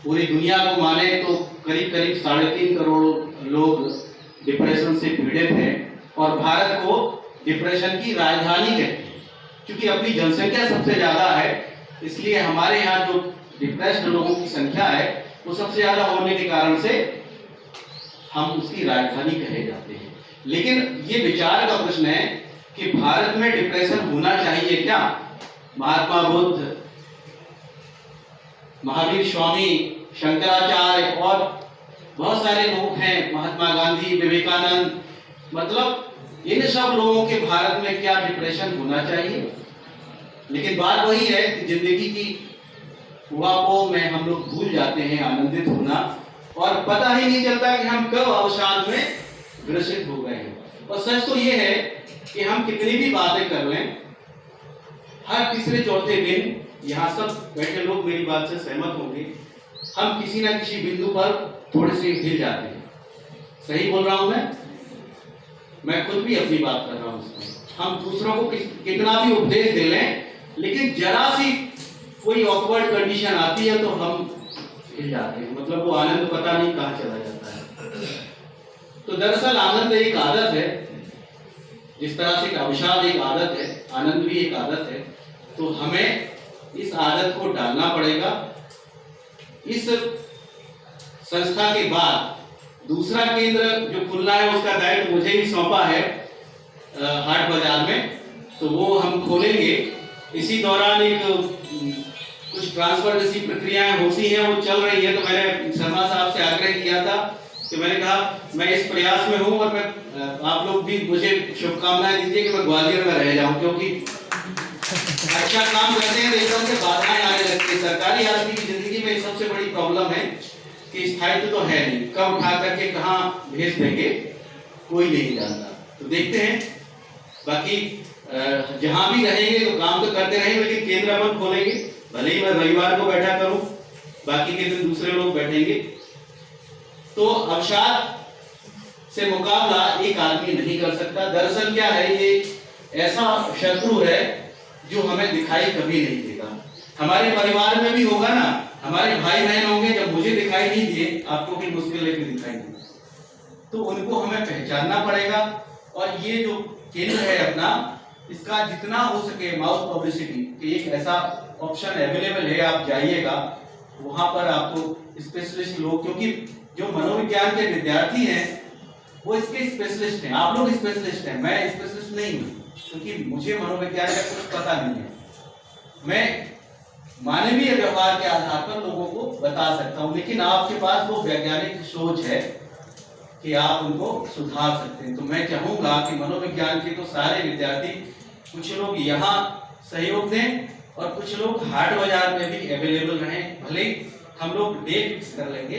पूरी दुनिया को माने तो करीब करीब 3.5 करोड़ लोग डिप्रेशन से पीड़ित हैं और भारत को डिप्रेशन की राजधानी कहते हैं। क्योंकि अपनी जनसंख्या सबसे ज्यादा है, इसलिए हमारे यहाँ जो डिप्रेस्ड लोगों की संख्या है वो सबसे ज्यादा होने के कारण से हम उसकी राजधानी कहे जाते हैं। लेकिन ये विचार का प्रश्न है कि भारत में डिप्रेशन होना चाहिए क्या? महात्मा बुद्ध, महावीर स्वामी, शंकराचार्य और बहुत सारे लोग हैं, महात्मा गांधी, विवेकानंद, मतलब इन सब लोगों के भारत में क्या डिप्रेशन होना चाहिए? लेकिन बात वही है कि जिंदगी की हुआ में हम लोग भूल जाते हैं आनंदित होना, और पता ही नहीं चलता कि हम कब अवसाद में ग्रसित हो गए हैं। और सच तो ये है कि हम कितनी भी बातें कर लें, हर तीसरे चौथे दिन, यहाँ सब बैठे लोग मेरी बात से सहमत होंगे, हम किसी ना किसी बिंदु पर थोड़े से हिल जाते हैं। सही बोल रहा हूं मैं खुद भी अपनी बात कर रहा हूं इसमें। हम दूसरों को कितना भी उपदेश दे लें, लेकिन जरा सी कोई ऑकवर्ड कंडीशन आती है तो हम हिल जाते हैं, मतलब वो आनंद पता नहीं कहाँ चला जाता है। तो दरअसल आनंद एक आदत है, जिस तरह से अवसाद एक आदत है, आनंद भी एक आदत है। तो हमें इस आदत को डालना पड़ेगा। इस संस्था के बाद दूसरा केंद्र जो खुलना है उसका दायित्व मुझे ही सौंपा है हाट बाजार में, तो वो हम खोलेंगे। इसी दौरान एक कुछ ट्रांसफर जैसी प्रक्रियाएं होती हैं, वो चल रही है। तो मैंने शर्मा साहब से आग्रह किया था कि मैंने कहा मैं इस प्रयास में हूं और मैं आप लोग भी मुझे शुभकामनाएं दीजिए कि मैं ग्वालियर में रह जाऊं, क्योंकि अच्छा काम करते हैं तो एकदम से बाधाएं आने लगती है। सरकारी आदमी की जिंदगी में सबसे बड़ी प्रॉब्लम है कि स्थायित्व तो है नहीं, कब उठा करके कहाँ भेज देंगे कोई नहीं जानता। तो देखते हैं, बाकी जहां भी रहेंगे तो काम तो करते रहेंगे, लेकिन केंद्र अपन खोलेंगे। भले ही मैं रविवार को बैठा करूं, बाकी के दिन दूसरे लोग बैठेंगे। तो अवसाद से मुकाबला एक आदमी नहीं कर सकता। दरअसल क्या है, ये ऐसा शत्रु है जो हमें दिखाई कभी नहीं देता। हमारे परिवार में भी होगा ना, हमारे भाई बहन होंगे, जब मुझे दिखाई नहीं दिए, आपको भी मुश्किल है कि दिखाई दिए, तो उनको हमें पहचानना पड़ेगा। और ये जो केंद्र है अपना, इसका जितना हो सके माउथ पब्लिसिटी कि एक ऐसा ऑप्शन अवेलेबल है, आप जाइएगा वहां पर आपको स्पेशलिस्ट लोग, क्योंकि जो मनोविज्ञान के विद्यार्थी हैं वो इसके स्पेशलिस्ट हैं। आप लोग स्पेशलिस्ट हैं, मैं स्पेशलिस्ट नहीं हूँ, क्योंकि मुझे मनोविज्ञान का कुछ पता नहीं है। मैं मानवीय व्यवहार के आधार पर लोगों को बता सकता हूं, लेकिन आपके पास वो वैज्ञानिक सोच है कि आप उनको सुधार सकते हैं। तो मैं चाहूंगा कि मनोविज्ञान के तो सारे विद्यार्थी, कुछ लोग यहाँ सहयोग दें और कुछ लोग हाट बाजार में भी अवेलेबल रहें। भले हम लोग डेट फिक्स कर लेंगे,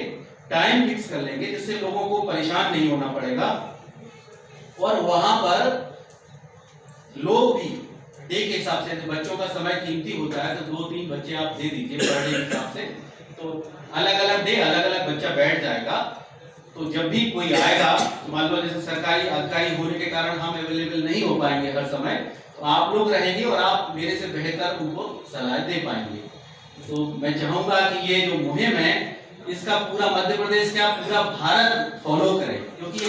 टाइम फिक्स कर लेंगे, जिससे लोगों को परेशान नहीं होना पड़ेगा। और वहां पर लोग भी डे के हिसाब से, बच्चों का समय कीमती होता है, तो 2-3 बच्चे आप दे दीजिए पर डे के हिसाब से, तो अलग अलग डे अलग अलग बच्चा बैठ जाएगा। तो जब भी कोई आएगा, तो मान लो जैसे सरकारी अधिकारी होने के कारण हम अवेलेबल नहीं हो पाएंगे हर समय, तो आप लोग रहेंगे और आप मेरे से बेहतर उनको सलाह दे पाएंगे। तो मैं चाहूंगा कि ये जो मुहिम है, इसका पूरा मध्य प्रदेश क्या पूरा भारत फॉलो करे, क्योंकि